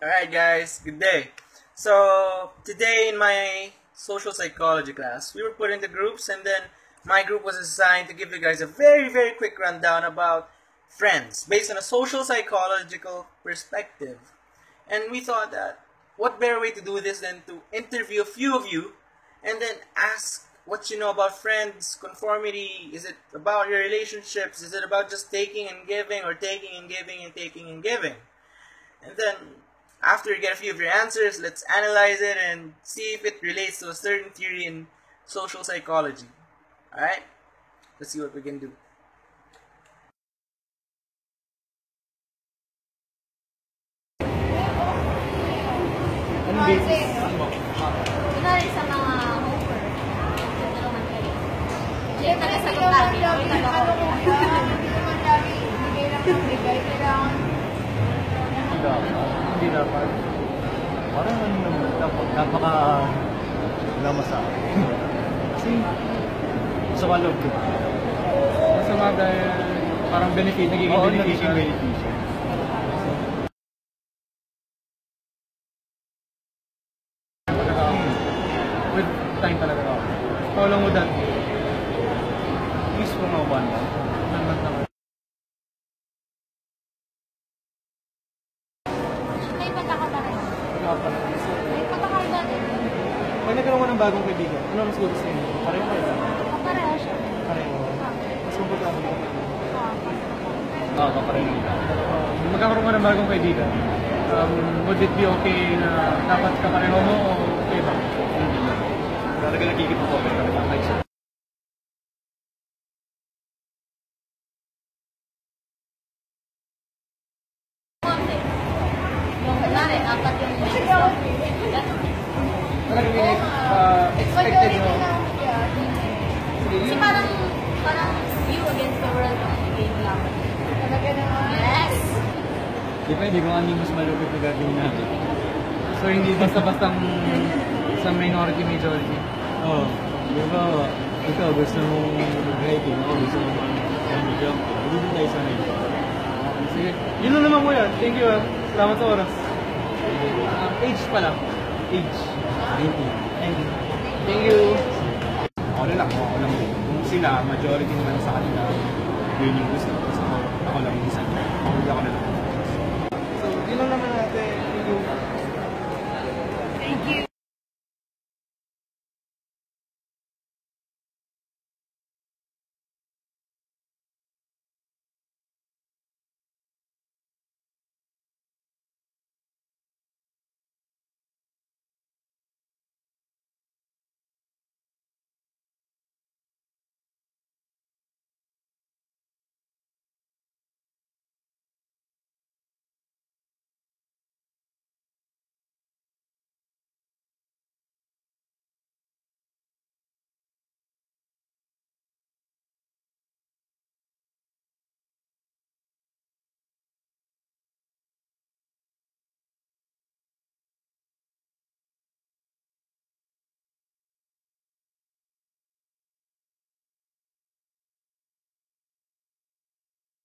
Alright guys, good day. So, today in my social psychology class, we were put into groups and then my group was assigned to give you guys a very quick rundown about friends based on a social psychological perspective. And we thought that what better way to do this than to interview a few of you and then ask what you know about friends, conformity, is it about your relationships, is it about just taking and giving or taking and giving and taking and giving? And then after you get a few of your answers, let's analyze it and see if it relates to a certain theory in social psychology. Alright? Let's see what we can do. Kunwari sa mga homer, tutulungan kayo. Diyan na sa kutagi, hindi naman lagi ibigay lang ng bigay, kailangan hindi dapat. Parang ano naman, dapat napaka lamasa. Kasi masama loob ko. Masama dahil parang benefit, nagiging beneficial. With time talaga ako. How long would that be? At least mga 1 month. 1 month naman. may pagkaka pa rin. May pagkaka ba din? Pag nagkaroon ko ng bagong kaibigan, ano mas gusto sa inyo? Pareho kayo lang? Pareho siya. Pareho. Mas komportable ka? Oo, pareho. Magkakaroon ka ng bagong kaibigan. Would it be okay na dapat kapareho mo o okay ba? Hindi na. Talaga nagigit mo po, pero talaga kahit siya. Yung kunwari, apat yung Talaga may expected mo. kasi parang you against the world ang game lang. Talaga naman. Yes! Depende kung ano yung mas malupit na gagawin natin. So hindi basta-bastang sa minority majority. Oo. Di ba, ikaw gusto mong mag-writing, ako gusto mong mag-jump. Hindi din tayo sanay. Sige. Yun lang naman kuya. Thank you ah. Salamat sa oras. Age pa lang. Age. 19. Thank you. Ako na lang. Kung sila, majority naman sa kanila, yun yung gusto.